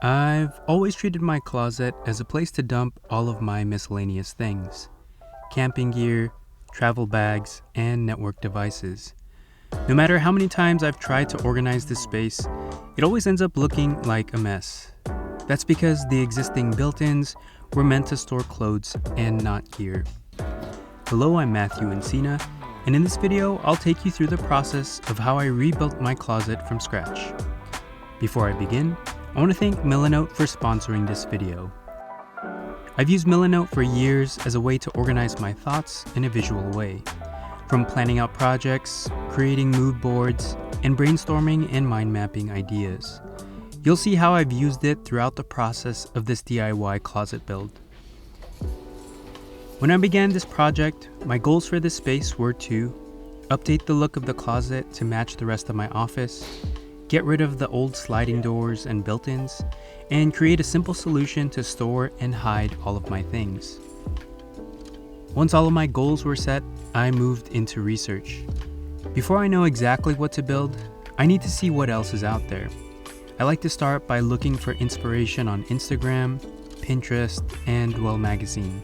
I've always treated my closet as a place to dump all of my miscellaneous things: camping gear, travel bags, and network devices. No matter how many times I've tried to organize this space, it always ends up looking like a mess. That's because the existing built-ins were meant to store clothes and not gear. Hello, I'm Matthew Encina, and in this video, I'll take you through the process of how I rebuilt my closet from scratch. Before I begin, I want to thank Milanote for sponsoring this video. I've used Milanote for years as a way to organize my thoughts in a visual way. From planning out projects, creating mood boards, and brainstorming and mind mapping ideas. You'll see how I've used it throughout the process of this DIY closet build. When I began this project, my goals for this space were to update the look of the closet to match the rest of my office, get rid of the old sliding doors and built-ins, and create a simple solution to store and hide all of my things. Once all of my goals were set, I moved into research. Before I know exactly what to build, I need to see what else is out there. I like to start by looking for inspiration on Instagram, Pinterest, and Dwell magazine.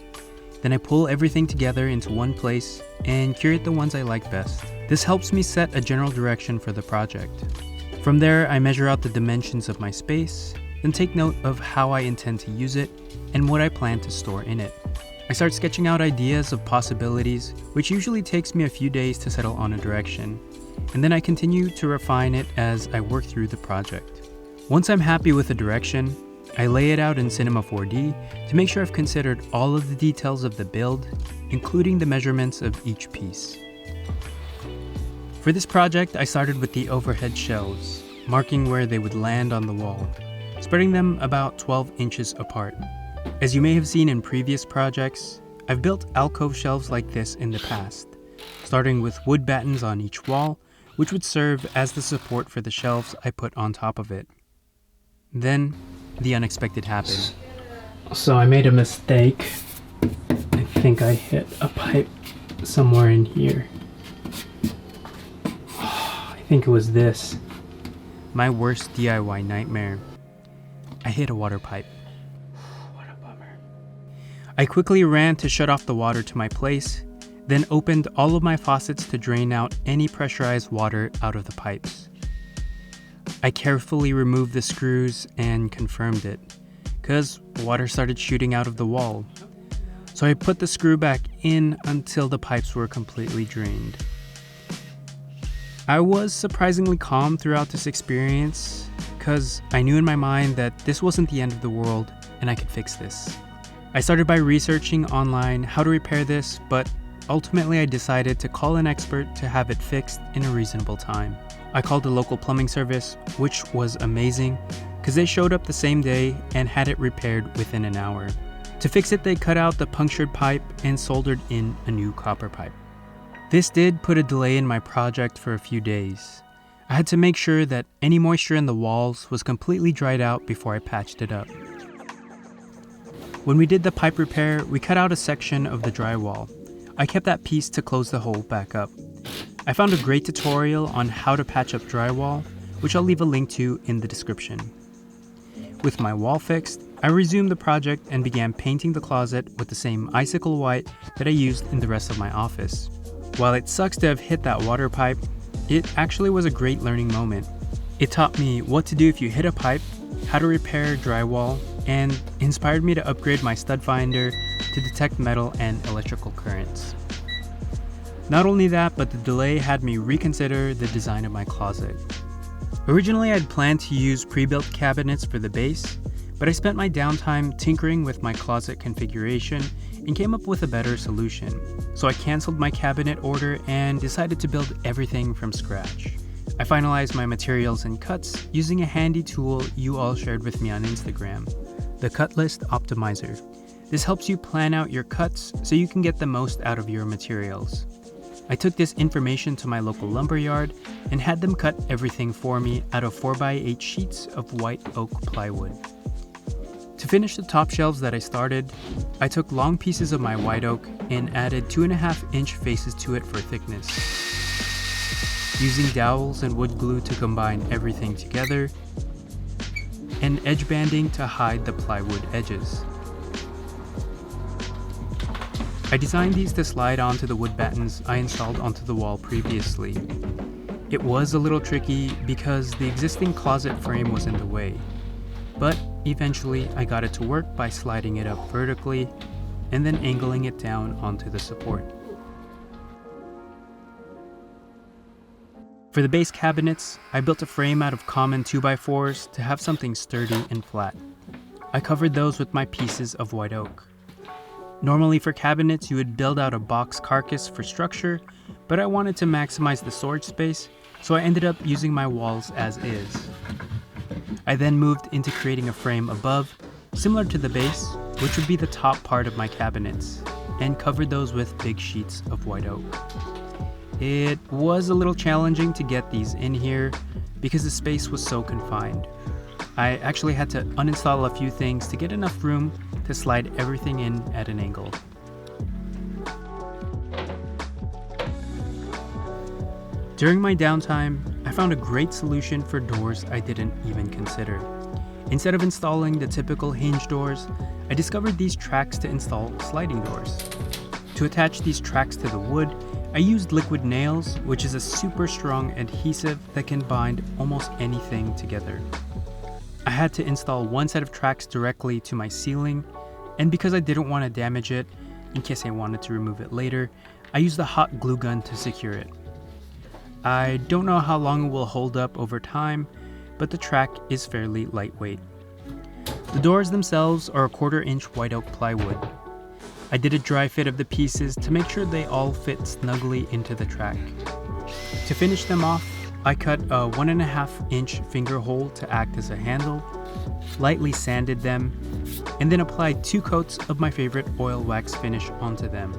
Then I pull everything together into one place and curate the ones I like best. This helps me set a general direction for the project. From there, I measure out the dimensions of my space, then take note of how I intend to use it and what I plan to store in it. I start sketching out ideas of possibilities, which usually takes me a few days to settle on a direction, and then I continue to refine it as I work through the project. Once I'm happy with the direction, I lay it out in Cinema 4D to make sure I've considered all of the details of the build, including the measurements of each piece. For this project, I started with the overhead shelves, marking where they would land on the wall, spreading them about 12 inches apart. As you may have seen in previous projects, I've built alcove shelves like this in the past, starting with wood battens on each wall, which would serve as the support for the shelves I put on top of it. Then, the unexpected happened. So I made a mistake. I think I hit a pipe somewhere in here. I think it was this. My worst DIY nightmare. I hit a water pipe. What a bummer. I quickly ran to shut off the water to my place, then opened all of my faucets to drain out any pressurized water out of the pipes. I carefully removed the screws and confirmed it, because water started shooting out of the wall. So I put the screw back in until the pipes were completely drained. I was surprisingly calm throughout this experience, because I knew in my mind that this wasn't the end of the world and I could fix this. I started by researching online how to repair this, but ultimately I decided to call an expert to have it fixed in a reasonable time. I called a local plumbing service, which was amazing, because they showed up the same day and had it repaired within an hour. To fix it, they cut out the punctured pipe and soldered in a new copper pipe. This did put a delay in my project for a few days. I had to make sure that any moisture in the walls was completely dried out before I patched it up. When we did the pipe repair, we cut out a section of the drywall. I kept that piece to close the hole back up. I found a great tutorial on how to patch up drywall, which I'll leave a link to in the description. With my wall fixed, I resumed the project and began painting the closet with the same icicle white that I used in the rest of my office. While it sucks to have hit that water pipe, it actually was a great learning moment. It taught me what to do if you hit a pipe, how to repair drywall, and inspired me to upgrade my stud finder to detect metal and electrical currents. Not only that, but the delay had me reconsider the design of my closet. Originally, I'd planned to use pre-built cabinets for the base, but I spent my downtime tinkering with my closet configuration and came up with a better solution. So I canceled my cabinet order and decided to build everything from scratch. I finalized my materials and cuts using a handy tool you all shared with me on Instagram, the Cut List Optimizer. This helps you plan out your cuts so you can get the most out of your materials. I took this information to my local lumberyard and had them cut everything for me out of 4x8 sheets of white oak plywood. To finish the top shelves that I started, I took long pieces of my white oak and added 2.5-inch faces to it for thickness. Using dowels and wood glue to combine everything together, and edge banding to hide the plywood edges. I designed these to slide onto the wood battens I installed onto the wall previously. It was a little tricky because the existing closet frame was in the way, but eventually I got it to work by sliding it up vertically and then angling it down onto the support. For the base cabinets, I built a frame out of common 2x4s to have something sturdy and flat. I covered those with my pieces of white oak. Normally for cabinets, you would build out a box carcass for structure, but I wanted to maximize the storage space, so I ended up using my walls as is. I then moved into creating a frame above, similar to the base, which would be the top part of my cabinets, and covered those with big sheets of white oak. It was a little challenging to get these in here because the space was so confined. I actually had to uninstall a few things to get enough room to slide everything in at an angle. During my downtime, I found a great solution for doors I didn't even consider. Instead of installing the typical hinge doors, I discovered these tracks to install sliding doors. To attach these tracks to the wood, I used liquid nails, which is a super strong adhesive that can bind almost anything together. I had to install one set of tracks directly to my ceiling, and because I didn't want to damage it, in case I wanted to remove it later, I used a hot glue gun to secure it. I don't know how long it will hold up over time, but the track is fairly lightweight. The doors themselves are a 1/4 inch white oak plywood. I did a dry fit of the pieces to make sure they all fit snugly into the track. To finish them off, I cut a 1.5 inch finger hole to act as a handle, lightly sanded them, and then applied 2 coats of my favorite oil wax finish onto them.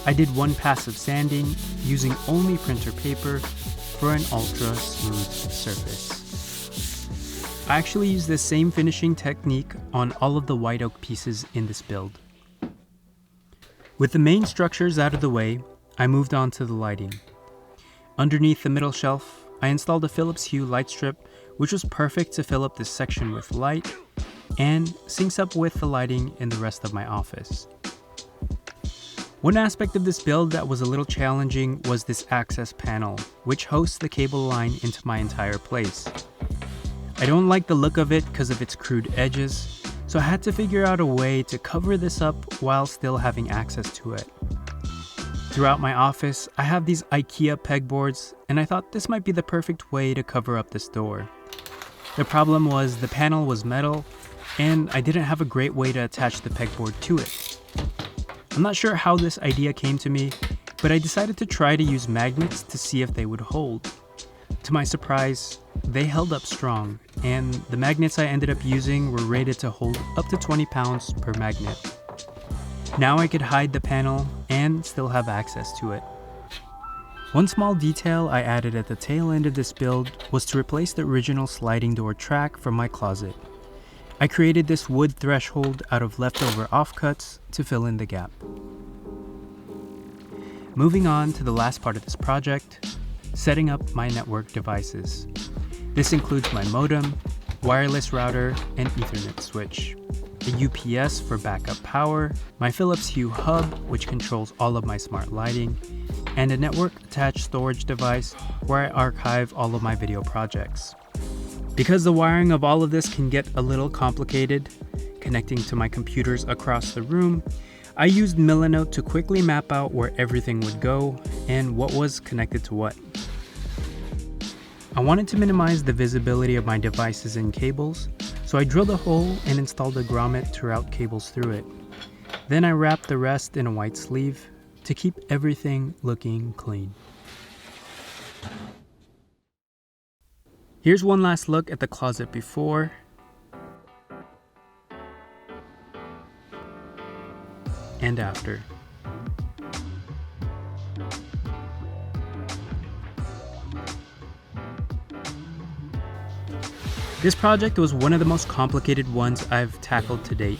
I did 1 pass of sanding using only printer paper for an ultra smooth surface. I actually used the same finishing technique on all of the white oak pieces in this build. With the main structures out of the way, I moved on to the lighting. Underneath the middle shelf, I installed a Philips Hue light strip, which was perfect to fill up this section with light and syncs up with the lighting in the rest of my office. One aspect of this build that was a little challenging was this access panel, which hosts the cable line into my entire place. I don't like the look of it because of its crude edges, so I had to figure out a way to cover this up while still having access to it. Throughout my office, I have these IKEA pegboards, and I thought this might be the perfect way to cover up this door. The problem was the panel was metal, and I didn't have a great way to attach the pegboard to it. I'm not sure how this idea came to me, but I decided to try to use magnets to see if they would hold. To my surprise, they held up strong, and the magnets I ended up using were rated to hold up to 20 pounds per magnet. Now I could hide the panel and still have access to it. One small detail I added at the tail end of this build was to replace the original sliding door track from my closet. I created this wood threshold out of leftover offcuts to fill in the gap. Moving on to the last part of this project, setting up my network devices. This includes my modem, wireless router, and Ethernet switch, a UPS for backup power, my Philips Hue hub, which controls all of my smart lighting, and a network-attached storage device where I archive all of my video projects. Because the wiring of all of this can get a little complicated, connecting to my computers across the room, I used Milanote to quickly map out where everything would go and what was connected to what. I wanted to minimize the visibility of my devices and cables, so I drilled a hole and installed a grommet to route cables through it. Then I wrapped the rest in a white sleeve to keep everything looking clean. Here's one last look at the closet before and after. This project was one of the most complicated ones I've tackled to date.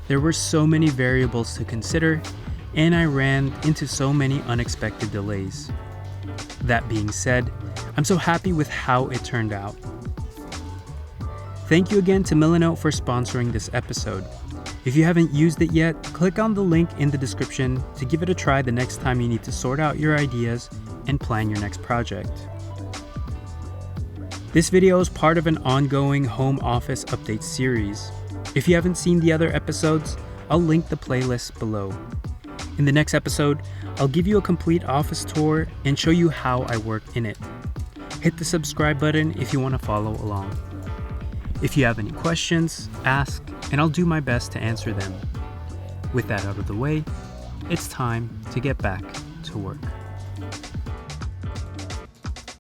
There were so many variables to consider, and I ran into so many unexpected delays. That being said, I'm so happy with how it turned out. Thank you again to Milanote for sponsoring this episode. If you haven't used it yet, click on the link in the description to give it a try the next time you need to sort out your ideas and plan your next project. This video is part of an ongoing home office update series. If you haven't seen the other episodes, I'll link the playlist below. In the next episode, I'll give you a complete office tour and show you how I work in it. Hit the subscribe button if you want to follow along. If you have any questions, ask, and I'll do my best to answer them. With that out of the way, it's time to get back to work.